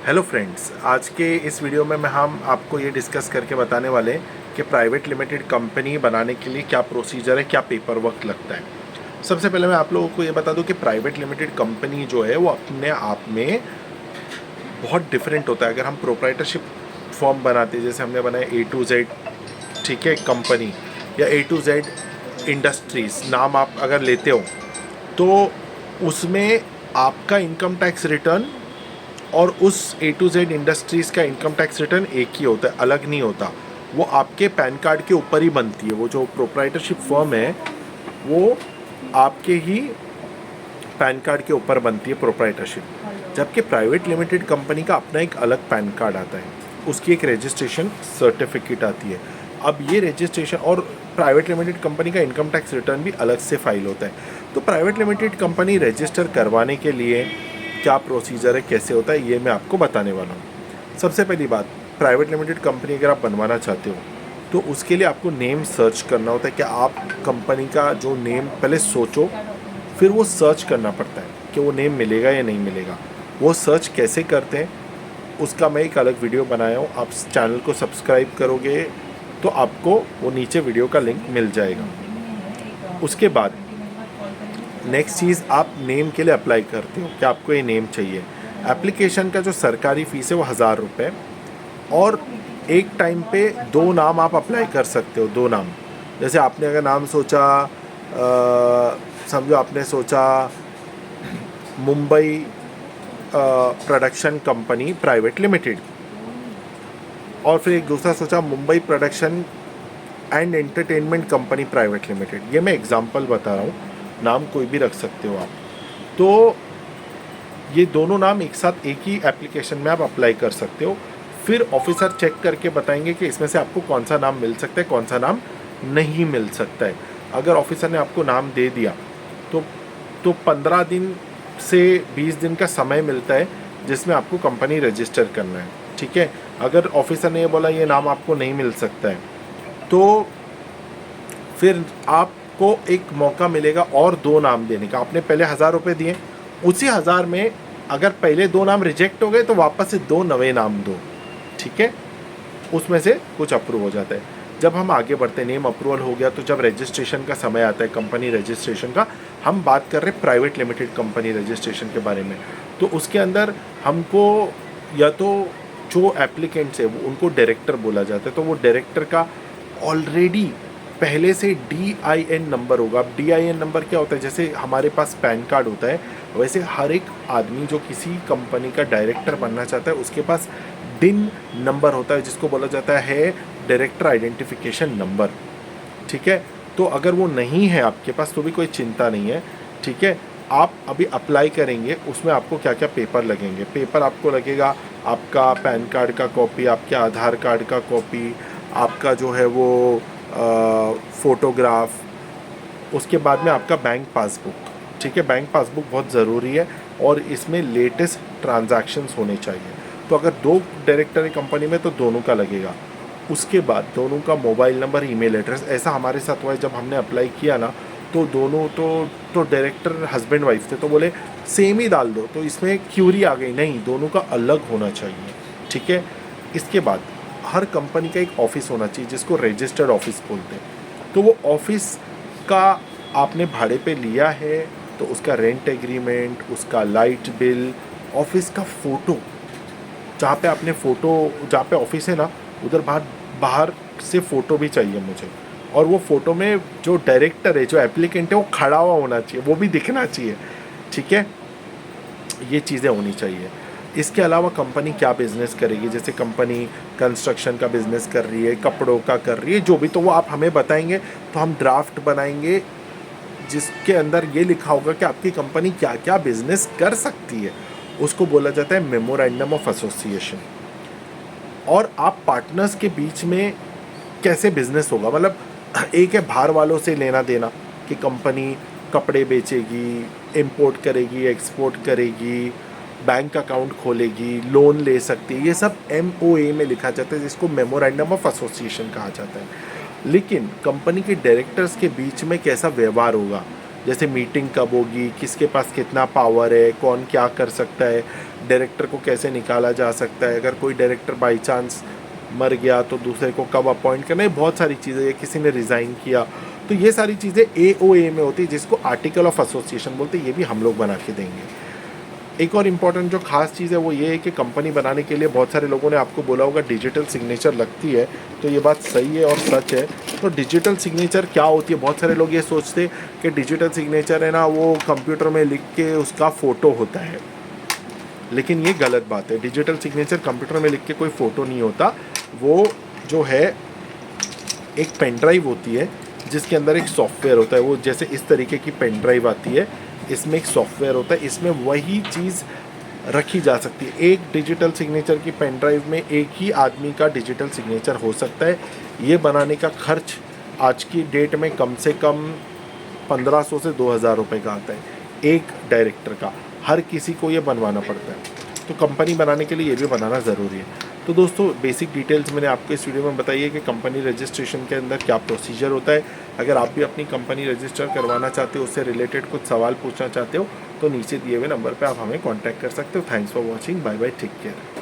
Hello friends, आज के इस वीडियो में हम आपको ये डिस्कस करके बताने वाले हैं कि प्राइवेट लिमिटेड कंपनी बनाने के लिए क्या प्रोसीजर है, क्या पेपर वर्क लगता है। सबसे पहले मैं आप लोगों को ये बता दूं कि प्राइवेट लिमिटेड कंपनी जो है वो अपने आप में बहुत डिफरेंट होता है। अगर हम प्रोप्राइटरशिप फॉर्म बनाते हैं, जैसे हमने बनाया A to Z, ठीक है, कंपनी, या A to Z इंडस्ट्रीज़ नाम आप अगर लेते हो, तो उसमें आपका इनकम टैक्स रिटर्न और उस A to Z इंडस्ट्रीज़ का इनकम टैक्स रिटर्न एक ही होता है, अलग नहीं होता। वो आपके पैन कार्ड के ऊपर ही बनती है। वो जो प्रोप्राइटरशिप फर्म है वो आपके ही पैन कार्ड के ऊपर बनती है प्रोप्राइटरशिप। जबकि प्राइवेट लिमिटेड कंपनी का अपना एक अलग पैन कार्ड आता है, उसकी एक रजिस्ट्रेशन सर्टिफिकेट आती है। अब ये रजिस्ट्रेशन और प्राइवेट लिमिटेड कंपनी का इनकम टैक्स रिटर्न भी अलग से फाइल होता है। तो प्राइवेट लिमिटेड कंपनी रजिस्टर करवाने के लिए क्या प्रोसीजर है, कैसे होता है, ये मैं आपको बताने वाला हूँ। सबसे पहली बात, प्राइवेट लिमिटेड कंपनी अगर आप बनवाना चाहते हो तो उसके लिए आपको नेम सर्च करना होता है कि आप कंपनी का जो नेम पहले सोचो, फिर वो सर्च करना पड़ता है कि वो नेम मिलेगा या नहीं मिलेगा। वो सर्च कैसे करते हैं उसका मैं एक अलग वीडियो बनाया हूँ। आप चैनल को सब्सक्राइब करोगे तो आपको वो नीचे वीडियो का लिंक मिल जाएगा। उसके बाद नेक्स्ट चीज़, आप नेम के लिए अप्लाई करते हो कि आपको ये नेम चाहिए। एप्लीकेशन का जो सरकारी फ़ीस है वो 1000 रुपये, और एक टाइम पे 2 नाम आप अप्लाई कर सकते हो। 2 नाम, जैसे आपने अगर नाम सोचा, समझो आपने सोचा Mumbai production company private limited, और फिर एक दूसरा सोचा Mumbai production and entertainment company private limited. ये मैं एग्जांपल बता रहा हूँ, नाम कोई भी रख सकते हो आप। तो ये दोनों नाम एक साथ एक ही एप्लीकेशन में आप अप्लाई कर सकते हो। फिर ऑफिसर चेक करके बताएंगे कि इसमें से आपको कौन सा नाम मिल सकता है, कौन सा नाम नहीं मिल सकता है। अगर ऑफिसर ने आपको नाम दे दिया तो 15 दिन से 20 दिन का समय मिलता है जिसमें आपको कंपनी रजिस्टर करना है, ठीक है। अगर ऑफिसर ने ये बोला ये नाम आपको नहीं मिल सकता है, तो फिर आपको एक मौका मिलेगा और 2 नाम देने का। आपने पहले 1000 रुपये दिए, उसी 1000 में अगर पहले 2 नाम रिजेक्ट हो गए तो वापस से 2 नए नाम दो, ठीक है। उसमें से कुछ अप्रूव हो जाता है। जब हम आगे बढ़ते, नेम अप्रूवल हो गया, तो जब रजिस्ट्रेशन का समय आता है, कंपनी रजिस्ट्रेशन का, हम बात कर रहे हैं प्राइवेट लिमिटेड कंपनी रजिस्ट्रेशन के बारे में। तो उसके अंदर हमको या तो जो एप्लीकेंट्स है वो उनको डायरेक्टर बोला जाता है, तो वो डायरेक्टर का ऑलरेडी पहले से DIN नंबर होगा। अब DIN नंबर क्या होता है, जैसे हमारे पास पैन कार्ड होता है, वैसे हर एक आदमी जो किसी कंपनी का डायरेक्टर बनना चाहता है उसके पास DIN नंबर होता है, जिसको बोला जाता है डायरेक्टर आइडेंटिफिकेशन नंबर, ठीक है। तो अगर वो नहीं है आपके पास तो भी कोई चिंता नहीं है, ठीक है। आप अभी अप्लाई करेंगे, उसमें आपको क्या क्या पेपर लगेंगे। पेपर आपको लगेगा आपका पैन कार्ड का कॉपी, आपके आधार कार्ड का कॉपी, आपका जो है वो फ़ोटोग्राफ, उसके बाद में आपका बैंक पासबुक, ठीक है। बैंक पासबुक बहुत ज़रूरी है और इसमें लेटेस्ट ट्रांजैक्शंस होने चाहिए। तो अगर 2 डायरेक्टर है कंपनी में तो दोनों का लगेगा। उसके बाद दोनों का मोबाइल नंबर, ईमेल एड्रेस। ऐसा हमारे साथ हुआ है, जब हमने अप्लाई किया ना तो दोनों तो डायरेक्टर हस्बैंड वाइफ थे, तो बोले सेम ही डाल दो, तो इसमें क्यूरी आ गई, नहीं दोनों का अलग होना चाहिए, ठीक है। इसके बाद हर कंपनी का एक ऑफिस होना चाहिए जिसको रजिस्टर्ड ऑफिस बोलते हैं। तो वो ऑफिस का आपने भाड़े पे लिया है तो उसका रेंट एग्रीमेंट, उसका लाइट बिल, ऑफिस का फ़ोटो, जहाँ पे आपने फ़ोटो, जहाँ पे ऑफिस है ना उधर बाहर से फ़ोटो भी चाहिए मुझे। और वो फ़ोटो में जो डायरेक्टर है, जो एप्लीकेंट है, वो खड़ा हुआ होना चाहिए, वो भी दिखना चाहिए, ठीक है। ये चीज़ें होनी चाहिए। इसके अलावा कंपनी क्या बिज़नेस करेगी, जैसे कंपनी कंस्ट्रक्शन का बिज़नेस कर रही है, कपड़ों का कर रही है, जो भी, तो वो आप हमें बताएंगे तो हम ड्राफ्ट बनाएंगे जिसके अंदर ये लिखा होगा कि आपकी कंपनी क्या क्या बिज़नेस कर सकती है। उसको बोला जाता है मेमोरेंडम ऑफ एसोसिएशन। और आप पार्टनर्स के बीच में कैसे बिज़नेस होगा, मतलब एक है बाहर वालों से लेना देना कि कंपनी कपड़े बेचेगी, इंपोर्ट करेगी, एक्सपोर्ट करेगी, बैंक अकाउंट खोलेगी, लोन ले सकती है, ये सब MOA में लिखा जाता है, जिसको मेमोरेंडम ऑफ एसोसिएशन कहा जाता है। लेकिन कंपनी के डायरेक्टर्स के बीच में कैसा व्यवहार होगा, जैसे मीटिंग कब होगी, किसके पास कितना पावर है, कौन क्या कर सकता है, डायरेक्टर को कैसे निकाला जा सकता है, अगर कोई डायरेक्टर बाई चांस मर गया तो दूसरे को कब अपॉइंट करना है, बहुत सारी चीज़ें, या किसी ने रिज़ाइन किया, तो ये सारी चीज़ें AOA में होती है, जिसको आर्टिकल ऑफ एसोसिएशन बोलते हैं। ये भी हम लोग बना के देंगे। एक और इम्पॉर्टेंट जो खास चीज़ है वो ये है कि कंपनी बनाने के लिए बहुत सारे लोगों ने आपको बोला होगा डिजिटल सिग्नेचर लगती है, तो ये बात सही है और सच है। तो डिजिटल सिग्नेचर क्या होती है, बहुत सारे लोग ये सोचते कि डिजिटल सिग्नेचर है ना वो कंप्यूटर में लिख के उसका फ़ोटो होता है, लेकिन ये गलत बात है। डिजिटल सिग्नेचर कंप्यूटर में लिख के कोई फ़ोटो नहीं होता, वो जो है एक पेन ड्राइव होती है जिसके अंदर एक सॉफ्टवेयर होता है। वो जैसे इस तरीके की पेन ड्राइव आती है, इसमें एक सॉफ्टवेयर होता है, इसमें वही चीज़ रखी जा सकती है। एक डिजिटल सिग्नेचर की पेन ड्राइव में एक ही आदमी का डिजिटल सिग्नेचर हो सकता है। ये बनाने का खर्च आज की डेट में कम से कम 1500 से 2000 रुपये का आता है एक डायरेक्टर का। हर किसी को ये बनवाना पड़ता है, तो कंपनी बनाने के लिए ये भी बनाना ज़रूरी है। तो दोस्तों बेसिक डिटेल्स मैंने आपको इस वीडियो में बताई है कि कंपनी रजिस्ट्रेशन के अंदर क्या प्रोसीजर होता है। अगर आप भी अपनी कंपनी रजिस्टर करवाना चाहते हो, उससे रिलेटेड कुछ सवाल पूछना चाहते हो, तो नीचे दिए हुए नंबर पे आप हमें कांटेक्ट कर सकते हो। Thanks for watching, bye bye, take care.